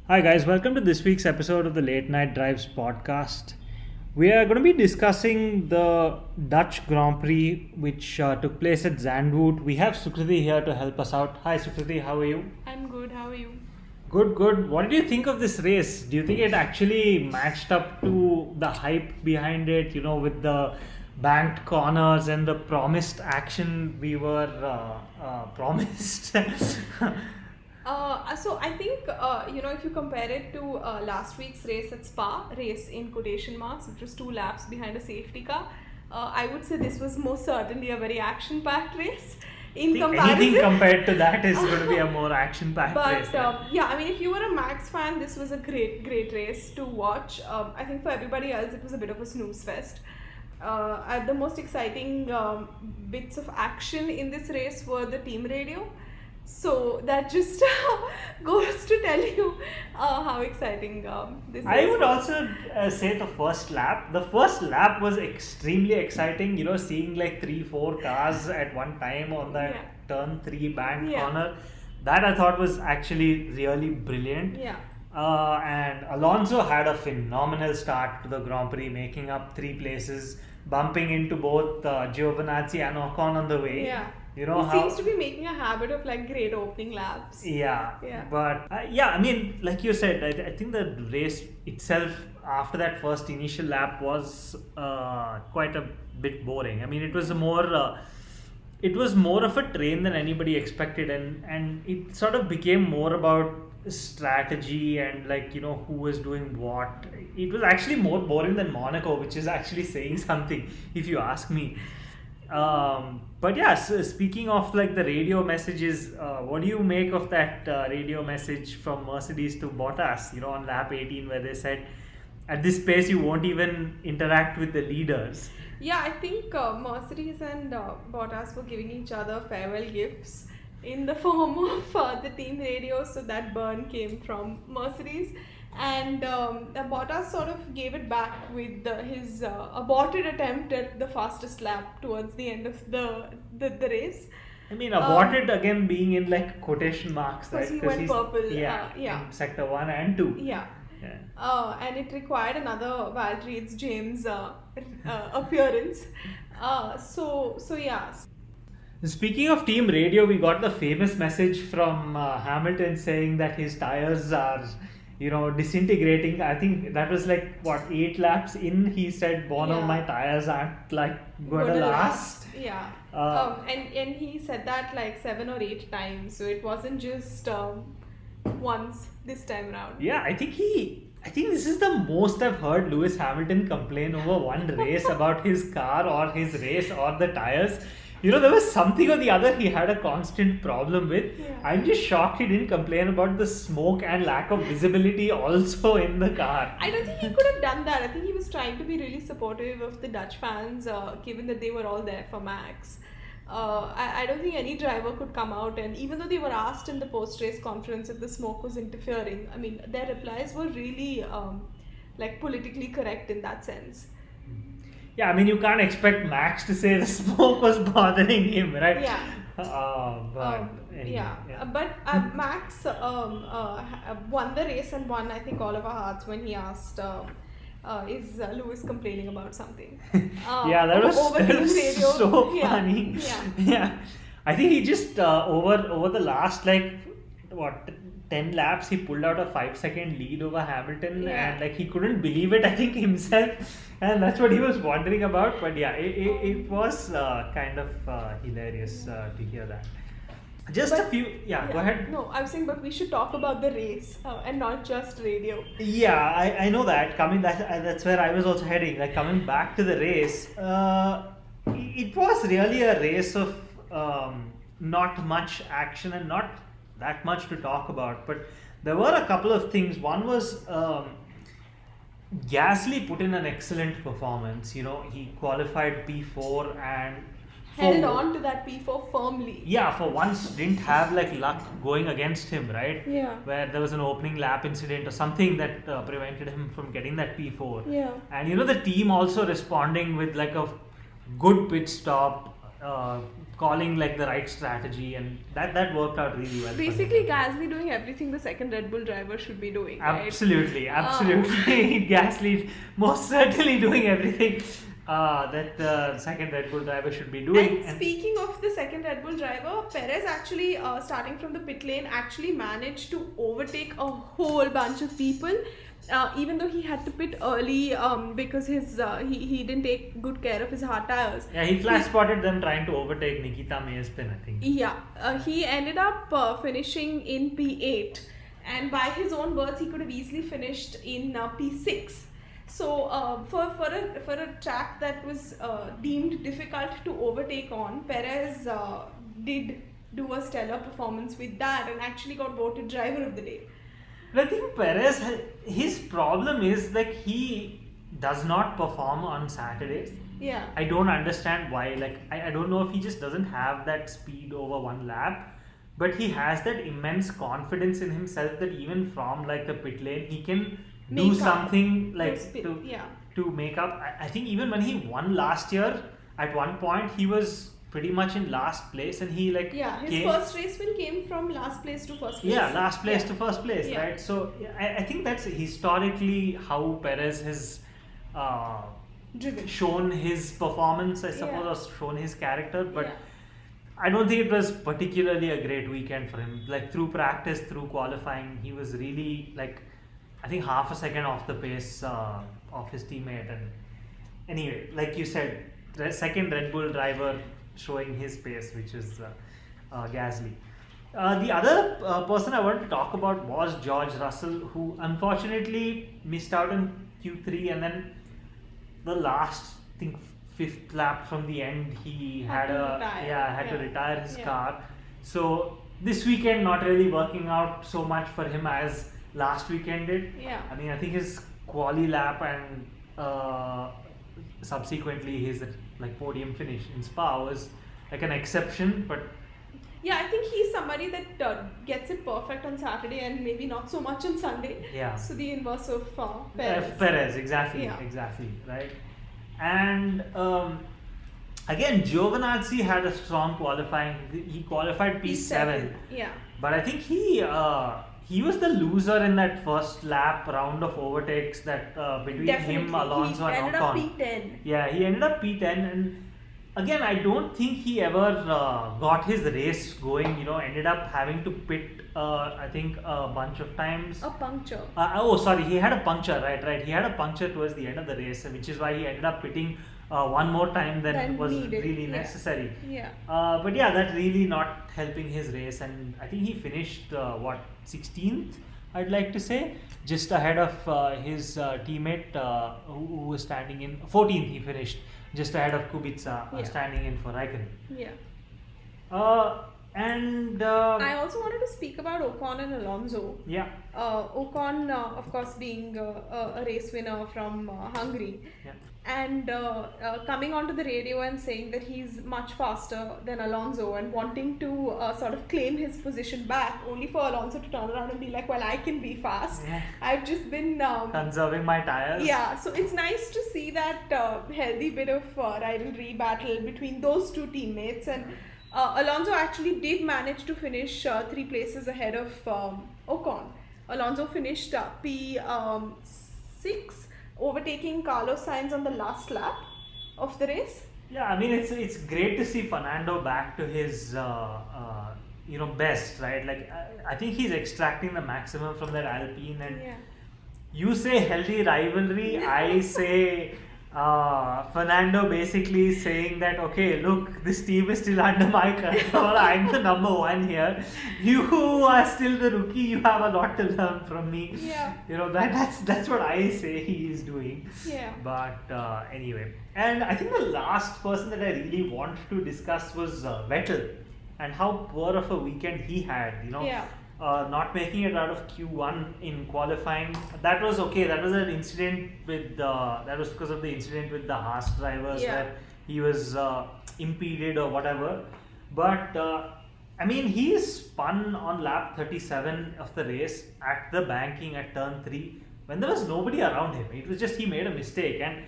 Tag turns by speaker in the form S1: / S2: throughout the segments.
S1: Hi, guys, welcome to this week's episode of the Late Night Drives podcast. We are going to be discussing the Dutch Grand Prix, which took place at Zandvoort. We have Sukriti here to help us out. Hi, Sukriti, how are you?
S2: I'm good. How are you?
S1: Good, good. What did you think of this race? Do you think it actually matched up to the hype behind it, with the banked corners and the promised action we were promised?
S2: So I think if you compare it to last week's race at Spa, race in quotation marks, which was 2 laps behind a safety car, I would say this was most certainly a very action-packed race. In comparison,
S1: Anything compared to that is going to be a more action-packed race.
S2: But if you were a Max fan, this was a great race to watch. I think for everybody else, it was a bit of a snooze fest. The most exciting bits of action in this race were the team radio. So that just goes to tell you how exciting this
S1: I
S2: race
S1: would
S2: was.
S1: also say the first lap. The first lap was extremely exciting. Seeing like 3-4 cars at one time on that
S2: Yeah.
S1: turn 3 bank
S2: Yeah.
S1: corner. That I thought was actually really brilliant.
S2: Yeah.
S1: And Alonso had a phenomenal start to the Grand Prix, making up 3 places, bumping into both Giovinazzi and Ocon on the way.
S2: Yeah.
S1: You know
S2: He
S1: how
S2: seems to be making a habit of like great opening laps.
S1: Yeah,
S2: Yeah.
S1: but like you said, I think the race itself after that first initial lap was quite a bit boring. I mean, it was more of a train than anybody expected, and it sort of became more about strategy and who was doing what. It was actually more boring than Monaco, which is actually saying something if you ask me. But yeah, so speaking of like the radio messages, what do you make of that radio message from Mercedes to Bottas, on lap 18, where they said, at this pace you won't even interact with the leaders?
S2: Yeah, I think Mercedes and Bottas were giving each other farewell gifts in the form of the team radio. So that burn came from Mercedes, and Bottas sort of gave it back with his aborted attempt at the fastest lap towards the end of the race.
S1: I mean, aborted again being in like quotation marks, right?
S2: Because he went purple.
S1: In sector 1 and 2.
S2: Yeah.
S1: Yeah.
S2: And it required another Valtteri James appearance. So yeah.
S1: Speaking of team radio, we got the famous message from Hamilton saying that his tires are, disintegrating. I think that was like, 8 laps in, he said, one of
S2: Yeah.
S1: my tires aren't like going to last.
S2: Yeah. And he said that like 7 or 8 times. So it wasn't just once this time around.
S1: Yeah, I think this is the most I've heard Lewis Hamilton complain over one race about his car or his race or the tires. There was something or the other he had a constant problem with.
S2: Yeah.
S1: I'm just shocked he didn't complain about the smoke and lack of visibility also in the car.
S2: I don't think he could have done that. I think he was trying to be really supportive of the Dutch fans, given that they were all there for Max. I don't think any driver could come out, and even though they were asked in the post-race conference if the smoke was interfering, I mean, their replies were really politically correct in that sense.
S1: Yeah, I mean, you can't expect Max to say the smoke was bothering him, right?
S2: Yeah.
S1: But anyway,
S2: But Max won the race and won, I think, all of our hearts when he asked, is Lewis complaining about something?
S1: Yeah, that was
S2: over team radio.
S1: so
S2: Yeah,
S1: funny.
S2: yeah.
S1: Yeah, I think he just over the last 10 laps he pulled out a 5-second lead over Hamilton,
S2: Yeah.
S1: and he couldn't believe it, I think, himself, and that's what he was wondering about. But yeah, it was kind of hilarious to hear that. Just a few, go ahead.
S2: No, I was saying, but we should talk about the race and not just radio.
S1: Yeah, I know that. That's where I was also heading. Like, coming back to the race, it was really a race of not much action and not that much to talk about. But there were a couple of things. One was Gasly put in an excellent performance. He qualified P4 and
S2: Held on to that P4 firmly.
S1: Yeah, for once didn't have luck going against him, right?
S2: Yeah.
S1: Where there was an opening lap incident or something that prevented him from getting that P4.
S2: Yeah.
S1: And the team also responding with a good pit stop, calling like the right strategy, and that worked out really well.
S2: Basically, Gasly doing everything the second Red Bull driver should be doing. Right?
S1: Absolutely. Gasly most certainly doing everything that the second Red Bull driver should be doing.
S2: And speaking of the second Red Bull driver, Perez actually, starting from the pit lane, actually managed to overtake a whole bunch of people. Even though he had to pit early because he didn't take good care of his hard tires.
S1: Yeah, he flash spotted them trying to overtake Nikita Mazepin, I think.
S2: Yeah, he ended up finishing in P8, and by his own words, he could have easily finished in P6. So for a track that was deemed difficult to overtake on, Perez did do a stellar performance with that and actually got voted driver of the day.
S1: But I think Perez, his problem is like he does not perform on Saturdays.
S2: Yeah.
S1: I don't understand why. Like I don't know if he just doesn't have that speed over one lap, but he has that immense confidence in himself that even from like the pit lane he can do something like to make up. I think even when he won last year, at one point he was pretty much in last place, and he like
S2: his first race win came from last place to first place.
S1: Yeah, last place to first place, right? So I think that's historically how Perez has shown his performance, I suppose, or shown his character, but I don't think it was particularly a great weekend for him. Like through practice, through qualifying, he was really like, I think half a second off the pace of his teammate. And anyway, like you said, the second Red Bull driver showing his pace, which is Gasly. The other person I wanted to talk about was George Russell, who unfortunately missed out in Q3, and then the last, I think, fifth lap from the end, he had to retire his car. So this weekend not really working out so much for him as last weekend did.
S2: Yeah.
S1: I mean, I think his quali lap and subsequently his like podium finish in Spa was like an exception, but
S2: yeah, I think he's somebody that gets it perfect on Saturday and maybe not so much on Sunday.
S1: Yeah.
S2: So the inverse of Perez.
S1: Perez, exactly, right. And again, Giovinazzi had a strong qualifying. He qualified P7.
S2: Yeah.
S1: But I think he was the loser in that first lap round of overtakes that between him, Alonso, and Ocon.
S2: He ended up P10.
S1: Yeah, he ended up P10, and again, I don't think he ever got his race going. Ended up having to pit. I think a bunch of times.
S2: A puncture.
S1: He had a puncture. Right. He had a puncture towards the end of the race, which is why he ended up pitting one more time than was needed. Really necessary.
S2: Yeah.
S1: But yeah, that really not helping his race, and I think he finished 16th. I'd like to say, just ahead of his teammate who was standing in 14th. He finished just ahead of Kubica, standing in for Raikkonen.
S2: Yeah.
S1: And
S2: I also wanted to speak about Ocon and Alonso.
S1: Yeah.
S2: Ocon, of course, being a race winner from Hungary.
S1: Yeah.
S2: And coming onto the radio and saying that he's much faster than Alonso and wanting to sort of claim his position back, only for Alonso to turn around and be like, well, I can be fast.
S1: Yeah.
S2: I've just been
S1: conserving my tires.
S2: Yeah, so it's nice to see that healthy bit of rivalry battle between those two teammates. And Alonso actually did manage to finish 3 places ahead of Ocon. Alonso finished P6, overtaking Carlos Sainz on the last lap of the race.
S1: Yeah, I mean it's great to see Fernando back to his best, right? Like I think he's extracting the maximum from that Alpine, and you say healthy rivalry, I say Fernando basically saying that, okay, look, this team is still under my control. I'm the number one here. You are still the rookie. You have a lot to learn from me.
S2: Yeah.
S1: That's what I say he is doing.
S2: Yeah.
S1: But anyway, and I think the last person that I really want to discuss was Vettel, and how poor of a weekend he had. Not making it out of Q1 in qualifying. That was okay. That was an incident that was because of the incident with the Haas drivers where he was impeded or whatever. But I mean, he spun on lap 37 of the race at the banking at turn 3 when there was nobody around him. It was just he made a mistake, and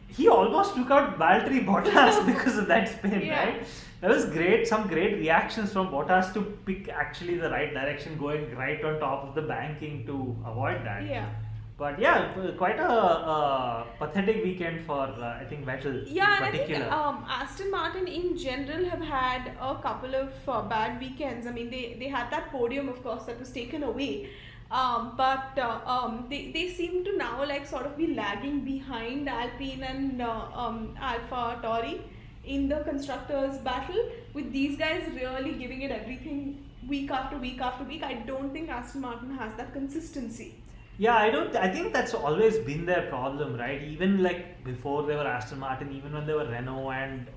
S1: he almost took out Valtteri Bottas because of that spin, right? That was great. Some great reactions from Bottas to pick actually the right direction, going right on top of the banking to avoid that.
S2: Yeah.
S1: But yeah, quite a pathetic weekend for I think Vettel
S2: Yeah,
S1: in
S2: and I think
S1: particular.
S2: Aston Martin in general have had a couple of bad weekends. I mean, they had that podium, of course, that was taken away. They seem to now like sort of be lagging behind Alpine and Alpha Tauri in the constructors battle. With these guys really giving it everything week after week after week, I don't think Aston Martin has that consistency.
S1: Yeah, I don't. I think that's always been their problem, right? Even like before they were Aston Martin, even when they were Renault and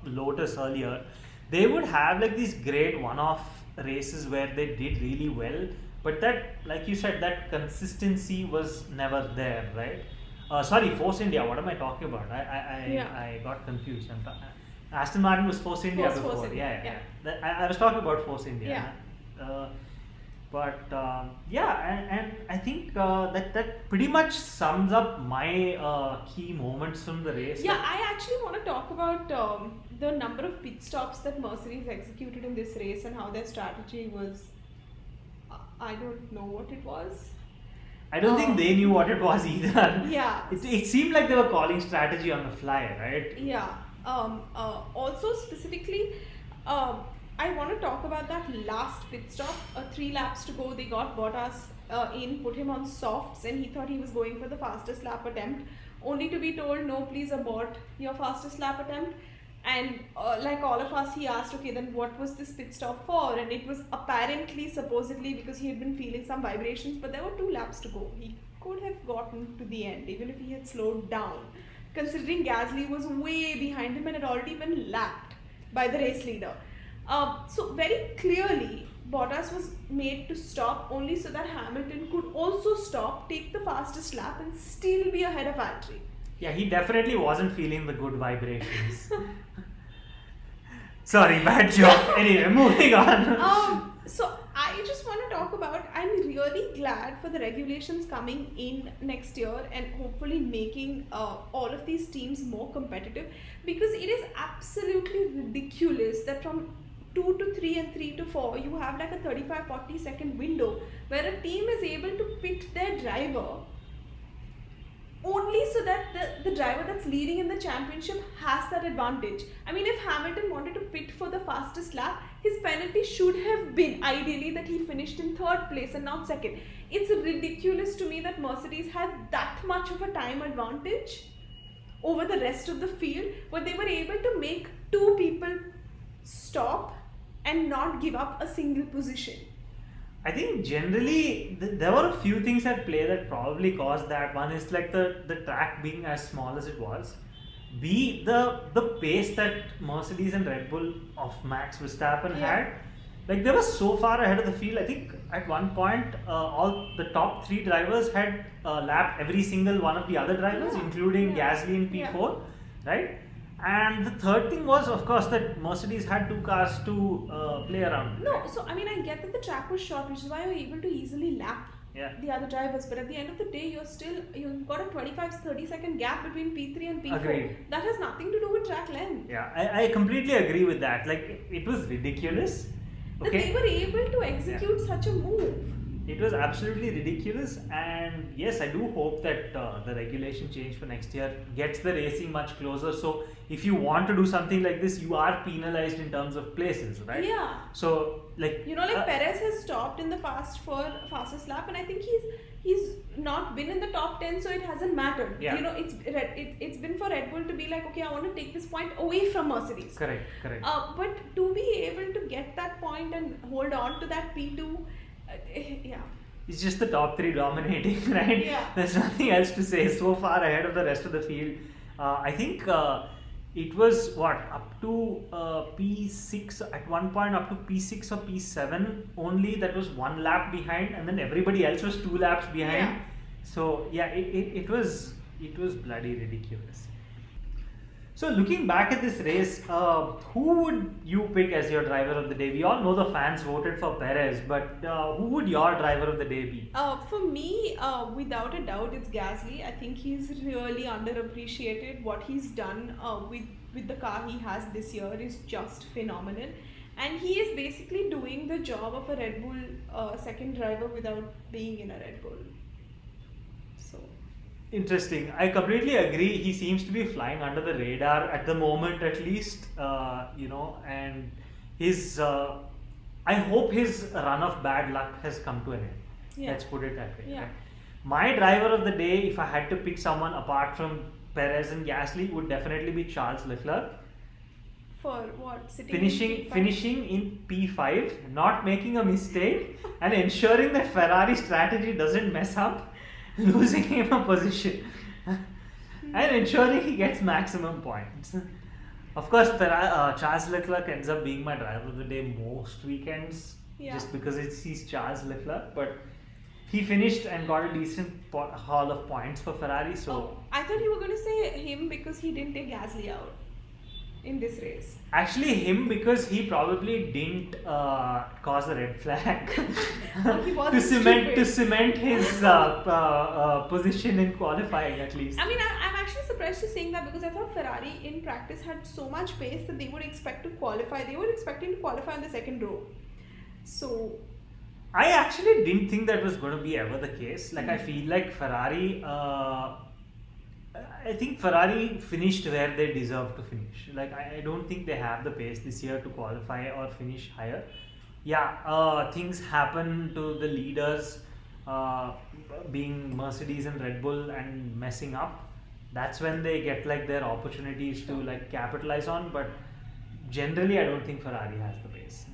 S1: Lotus earlier, they would have like these great one-off races where they did really well. But that, like you said, that consistency was never there, right? Sorry, Force India. What am I talking about?
S2: Yeah.
S1: I got confused. Aston Martin was Force India before.
S2: Force India,
S1: Yeah, yeah.
S2: yeah.
S1: I was talking about Force India.
S2: Yeah.
S1: And I think that pretty much sums up my key moments from the race.
S2: Yeah, I actually want to talk about the number of pit stops that Mercedes executed in this race and how their strategy was. I don't know what it was.
S1: I don't think they knew what it was either.
S2: Yeah.
S1: It seemed like they were calling strategy on the fly, right?
S2: Yeah. Also, specifically, I want to talk about that last pit stop. 3 laps to go, they got Bottas in, put him on softs, and he thought he was going for the fastest lap attempt, only to be told, no, please abort your fastest lap attempt. And like all of us, he asked, okay, then what was this pit stop for? And it was apparently, supposedly, because he had been feeling some vibrations, but there were 2 laps to go. He could have gotten to the end, even if he had slowed down, considering Gasly was way behind him and had already been lapped by the race leader. So very clearly, Bottas was made to stop only so that Hamilton could also stop, take the fastest lap, and still be ahead of Valtteri.
S1: Yeah, he definitely wasn't feeling the good vibrations. Sorry, bad joke. Anyway, moving on.
S2: So I just want to talk about, I'm really glad for the regulations coming in next year and hopefully making all of these teams more competitive, because it is absolutely ridiculous that from 2 to 3 and 3 to 4 you have like a 35-40 second window where a team is able to pit their driver only so that the driver that's leading in the championship has that advantage. I mean, if Hamilton wanted to pit for the fastest lap, his penalty should have been ideally that he finished in 3rd place and not 2nd. It's ridiculous to me that Mercedes had that much of a time advantage over the rest of the field, but they were able to make 2 people stop and not give up a single position.
S1: I think generally there were a few things at play that probably caused that. One is like the track being as small as it was. B, the pace that Mercedes and Red Bull of Max Verstappen had. Like they were so far ahead of the field. I think at one point all the top 3 drivers had lapped every single one of the other drivers, including Gasly in P4, right? And the third thing was, of course, that Mercedes had 2 cars to play around with.
S2: No, so I mean, I get that the track was short, which is why you're able to easily lap the other drivers. But at the end of the day, you've got a 25-30 second gap between P3 and P4.
S1: Agreed.
S2: That has nothing to do with track length.
S1: Yeah, I completely agree with that. Like it was ridiculous.
S2: That they were able to execute such a move.
S1: It was absolutely ridiculous, and yes, I do hope that the regulation change for next year gets the racing much closer. So if you want to do something like this, you are penalized in terms of places, right?
S2: Yeah.
S1: So like
S2: Perez has stopped in the past for fastest lap, and I think he's not been in the top 10, so it hasn't mattered.
S1: Yeah.
S2: It's been for Red Bull to be like, okay, I want to take this point away from Mercedes.
S1: Correct.
S2: But to be able to get that point and hold on to that P2.
S1: It's just the top 3 dominating, right?
S2: Yeah.
S1: There's nothing else to say. So far ahead of the rest of the field. I think it was up to P6 at one point, up to P6 or P7 only. That was 1 lap behind, and then everybody else was 2 laps behind.
S2: Yeah.
S1: So yeah, it was bloody ridiculous. So looking back at this race, who would you pick as your driver of the day? We all know the fans voted for Perez, but who would your driver of the day be?
S2: For me, without a doubt, it's Gasly. I think he's really underappreciated. What he's done with with the car he has this year is just phenomenal, and he is basically doing the job of a Red Bull second driver without being in a Red Bull. So
S1: Interesting. I completely agree. He seems to be flying under the radar at the moment, at least. And his. I hope his run of bad luck has come to an end.
S2: yeah,
S1: Let's put it that way.
S2: yeah.
S1: Right? My driver of the day, if I had to pick someone apart from Perez and Gasly, would definitely be Charles Leclerc.
S2: For what? Sitting
S1: Finishing
S2: in P5?
S1: finishing in P5, not making a mistake, and ensuring that Ferrari strategy doesn't mess up, losing him a position, and ensuring he gets maximum points. Of course, Charles Leclerc ends up being my driver of the day most weekends,
S2: Yeah.
S1: just because he's Charles Leclerc. But he finished and got a decent haul of points for Ferrari. So
S2: Oh, I thought you were going to say him because he didn't take Gasly out in this race.
S1: actually, him, because he probably didn't cause a red flag
S2: He wasn't
S1: to
S2: stupid.
S1: cement his position in qualifying at least.
S2: I mean, I'm actually surprised you're saying that because I thought Ferrari in practice had so much pace that they would expect to qualify. They were expecting to qualify in the second row. So,
S1: I actually didn't think that was going to be ever the case. Like, I feel like Ferrari, I think Ferrari finished where they deserve to finish. Like, I don't think they have the pace this year to qualify or finish higher. Yeah, things happen to the leaders, being Mercedes and Red Bull, and messing up. That's when they get like their opportunities to like capitalize on. But generally, I don't think Ferrari has the pace.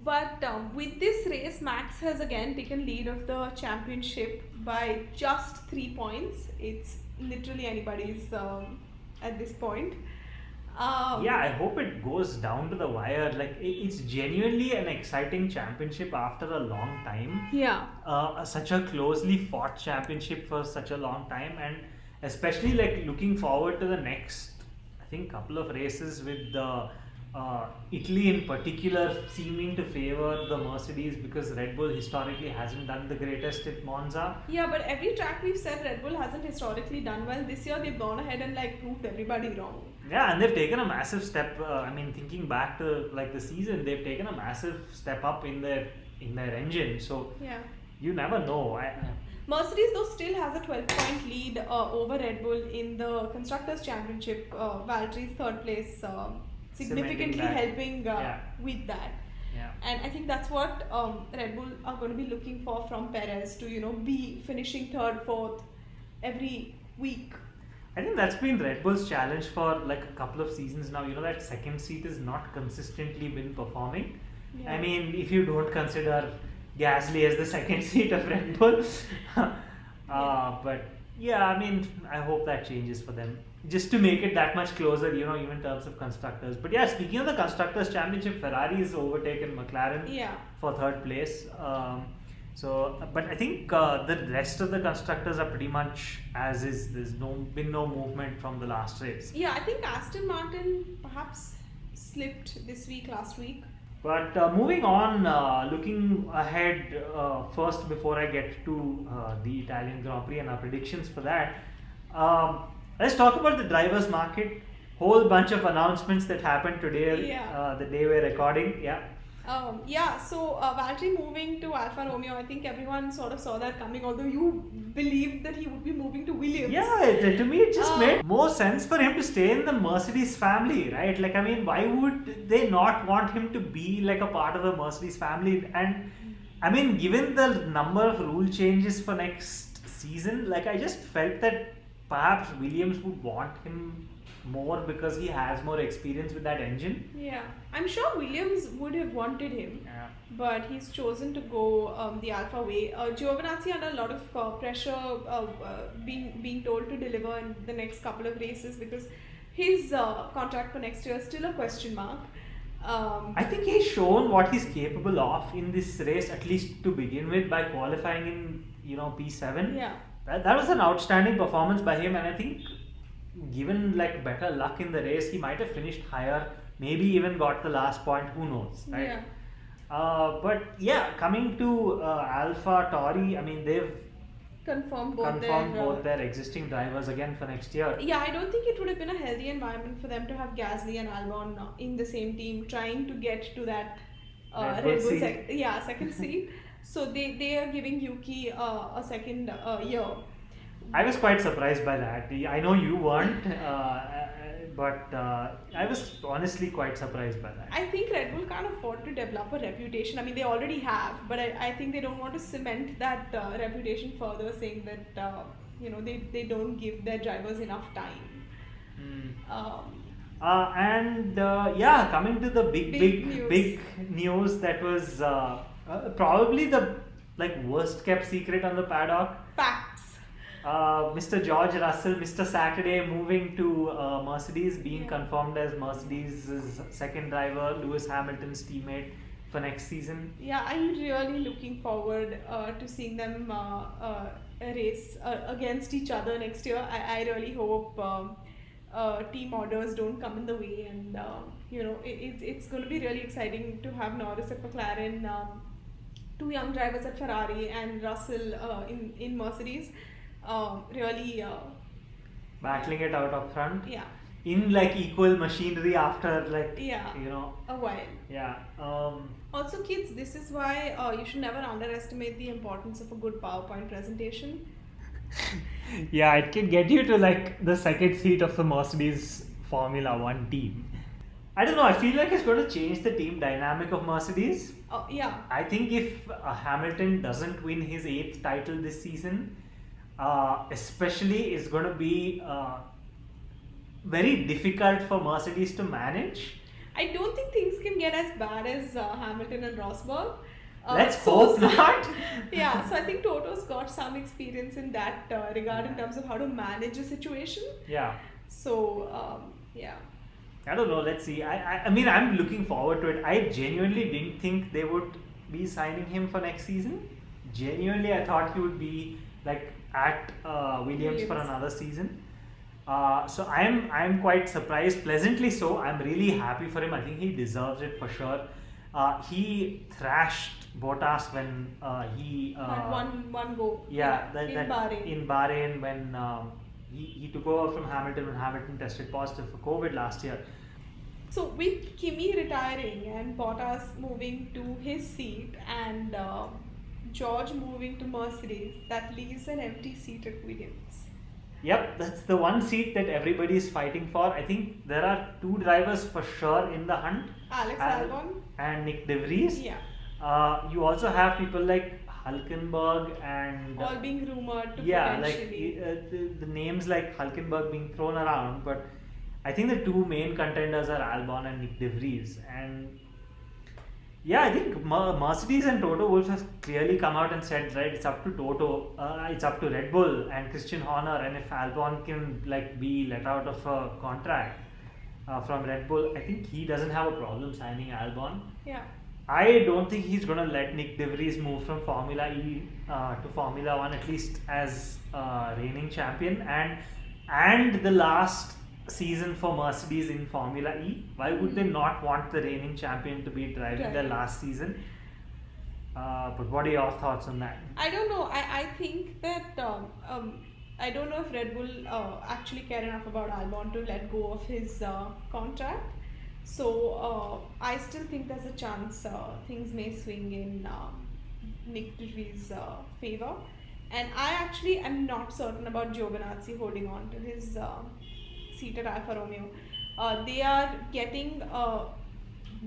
S2: but with this race, Max has again taken lead of the championship by just 3 points. It's literally anybody's at this point.
S1: Yeah, I hope it goes down to the wire. Like, it's genuinely an exciting championship after a long time.
S2: Yeah.
S1: Such a closely fought championship for such a long time, and especially like looking forward to the next, I think, couple of races with the Italy in particular seeming to favor the Mercedes, because Red Bull historically hasn't done the greatest at Monza.
S2: Yeah, but every track we've said Red Bull hasn't historically done well. This year they've gone ahead and like proved everybody wrong.
S1: Yeah, and they've taken a massive step. I mean, thinking back to like the season, they've taken a massive step up in their engine. So
S2: Yeah.
S1: you never know.
S2: Mercedes though still has a 12-point lead over Red Bull in the Constructors' Championship. Valtteri's third place significantly
S1: Cementing that.
S2: helping
S1: Yeah.
S2: with that.
S1: Yeah.
S2: And I think that's what Red Bull are going to be looking for from Perez to be finishing third, fourth every week.
S1: I think that's been Red Bull's challenge for like a couple of seasons now. You know, that second seat has not consistently been performing.
S2: Yeah.
S1: I mean, if you don't consider Gasly as the second seat of Red Bull. But yeah, I mean, I hope that changes for them, just to make it that much closer, even in terms of constructors. But yeah, speaking of the Constructors' Championship, Ferrari has overtaken McLaren
S2: Yeah.
S1: for third place. But I think the rest of the constructors are pretty much as is. There's been no movement from the last race.
S2: Yeah, I think Aston Martin perhaps slipped last week.
S1: But moving on, looking ahead first before I get to the Italian Grand Prix and our predictions for that, let's talk about the drivers' market. Whole bunch of announcements that happened today,
S2: Yeah.
S1: the day we're recording. Yeah.
S2: So Valtteri moving to Alfa Romeo, I think everyone sort of saw that coming, although you believed that he would be moving to Williams.
S1: Yeah, to me it just made more sense for him to stay in the Mercedes family, right? Like, I mean, why would they not want him to be like a part of the Mercedes family? And I mean, given the number of rule changes for next season, like, I just felt that perhaps Williams would want him more because he has more experience with that engine.
S2: Yeah, I'm sure Williams would have wanted him,
S1: Yeah.
S2: but he's chosen to go the Alpha way. Giovinazzi under a lot of pressure, being told to deliver in the next couple of races because his contract for next year is still a question mark.
S1: I think he's shown what he's capable of in this race, at least to begin with, by qualifying in P7.
S2: Yeah.
S1: That was an outstanding performance by him, and I think given like better luck in the race, he might have finished higher, maybe even got the last point, who knows, right?
S2: Yeah.
S1: But yeah, coming to Alpha Tauri, I mean, they've
S2: confirm both
S1: confirm
S2: their.
S1: both their existing drivers again for next year.
S2: Yeah, I don't think it would have been a healthy environment for them to have Gasly and Albon in the same team, trying to get to that
S1: Red Bull seat.
S2: second seat. So they are giving Yuki a second year.
S1: I was quite surprised by that. I know you weren't, but I was honestly quite surprised by that.
S2: I think Red Bull can't afford to develop a reputation. I mean, they already have, but I think they don't want to cement that reputation further, saying that they don't give their drivers enough time.
S1: Coming to the big news that was probably the worst kept secret on the paddock.
S2: Facts.
S1: Mr. George Russell, Mr. Saturday moving to Mercedes, being confirmed as Mercedes' second driver, Lewis Hamilton's teammate for next season.
S2: Yeah, I'm really looking forward to seeing them race against each other next year. I really hope team orders don't come in the way, and it's going to be really exciting to have Norris at McLaren, two young drivers at Ferrari, and Russell in Mercedes. Really
S1: battling it out up front.
S2: Yeah.
S1: In equal machinery after
S2: a while.
S1: Yeah.
S2: Also, kids, this is why you should never underestimate the importance of a good PowerPoint presentation.
S1: Yeah, it can get you to the second seat of the Mercedes Formula One team. I don't know, I feel like it's going to change the team dynamic of Mercedes.
S2: Yeah.
S1: I think if Hamilton doesn't win his 8th title this season, especially is going to be very difficult for Mercedes to manage.
S2: I don't think things can get as bad as Hamilton and Rosberg.
S1: Let's hope not.
S2: Yeah, so I think Toto's got some experience in that regard in terms of how to manage a situation.
S1: Yeah.
S2: So, yeah.
S1: I don't know, let's see. I mean, I'm looking forward to it. I genuinely didn't think they would be signing him for next season. Genuinely, I thought he would be at Williams for another season. So I'm quite surprised, pleasantly so. I'm really happy for him. I think he deserves it for sure. He thrashed Bottas when he
S2: had one go.
S1: Yeah,
S2: in
S1: Bahrain when he took over from Hamilton when Hamilton tested positive for COVID last year.
S2: So with Kimi retiring and Bottas moving to his seat and George moving to Mercedes, that leaves an empty seat at Williams.
S1: Yep, that's the one seat that everybody is fighting for. I think there are two drivers for sure in the hunt.
S2: Alex Albon
S1: and Nick De Vries.
S2: Yeah.
S1: You also have people like Hülkenberg and
S2: all being rumored to
S1: potentially. The names like Hülkenberg being thrown around, but I think the two main contenders are Albon and Nick De Vries. And yeah, I think Mercedes and Toto Wolff have clearly come out and said, right, it's up to Toto, it's up to Red Bull and Christian Horner, and if Albon can be let out of a contract from Red Bull, I think he doesn't have a problem signing Albon.
S2: Yeah.
S1: I don't think he's going to let Nick De Vries move from Formula E to Formula One, at least as reigning champion and the last season for Mercedes in Formula E. Why would they not want the reigning champion to be driving their last season? But what are your thoughts on that?
S2: I don't know. I think that I don't know if Red Bull actually care enough about Albon to let go of his contract. So I still think there's a chance things may swing in Nick De Vries' favor. And I actually am not certain about Giovinazzi holding on to his seat at Alfa Romeo. They are getting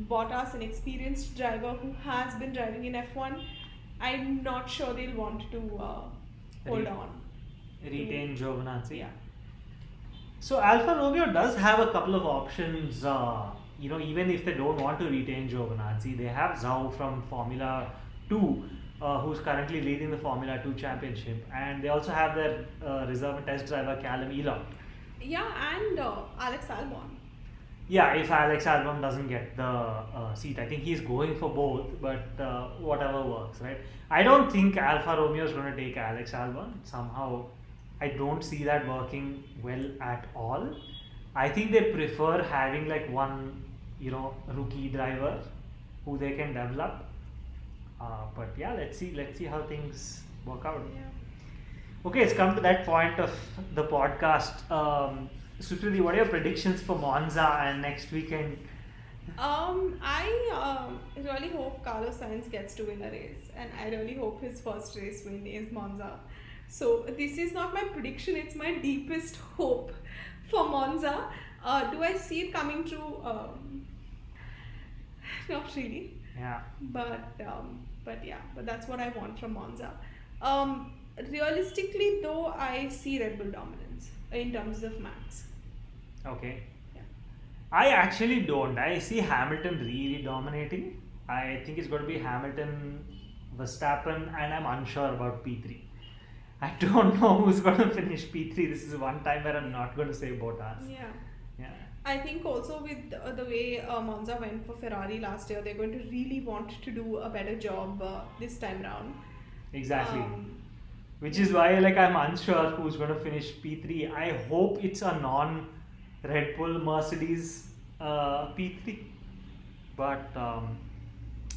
S2: Bottas, an experienced driver who has been driving in F1. I'm not sure they'll want to hold on.
S1: Retain Giovinazzi.
S2: Yeah.
S1: So Alfa Romeo does have a couple of options. Even if they don't want to retain Giovinazzi, they have Zhou from Formula 2, who's currently leading the Formula 2 championship, and they also have their reserve and test driver Callum Elon.
S2: Yeah, and Alex Albon.
S1: Yeah, if Alex Albon doesn't get the seat, I think he's going for both, but whatever works, right? I don't think Alfa Romeo is going to take Alex Albon. Somehow, I don't see that working well at all. I think they prefer having one, rookie driver who they can develop. But yeah, let's see how things work out.
S2: Yeah.
S1: Okay, it's come to that point of the podcast. Sukriti, what are your predictions for Monza and next weekend?
S2: I really hope Carlos Sainz gets to win a race, and I really hope his first race win is Monza. So this is not my prediction; it's my deepest hope for Monza. Do I see it coming true? Not really,
S1: Yeah.
S2: but that's what I want from Monza. Um, Realistically, though, I see Red Bull dominance in terms of Max.
S1: Okay.
S2: Yeah.
S1: I actually don't. I see Hamilton really dominating. I think it's going to be Hamilton, Verstappen, and I'm unsure about P3. I don't know who's going to finish P3. This is one time where I'm not going to say Bottas.
S2: Yeah.
S1: Yeah.
S2: I think also with the way Monza went for Ferrari last year, they're going to really want to do a better job this time round.
S1: Exactly. Which
S2: Yeah.
S1: is why like I'm unsure who's going to finish P3. I hope it's a non Red Bull Mercedes P3. But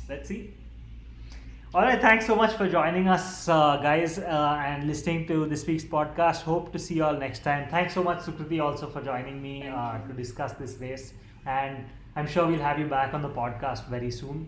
S1: let's see. All right, thanks so much for joining us, guys, and listening to this week's podcast. Hope to see you all next time. Thanks so much, Sukriti, also for joining me
S2: Thank you.
S1: to discuss this race. And I'm sure we'll have you back on the podcast very soon.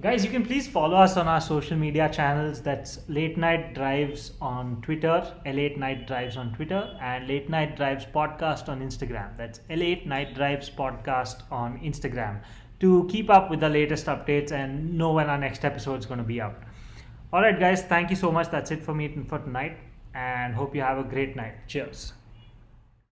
S1: Guys, you can please follow us on our social media channels. That's Late Night Drives on Twitter, L8 Night Drives on Twitter, and Late Night Drives Podcast on Instagram. That's L8 Night Drives Podcast on Instagram to keep up with the latest updates and know when our next episode is going to be out. All right, guys, thank you so much. That's it for me for tonight, and hope you have a great night. Cheers.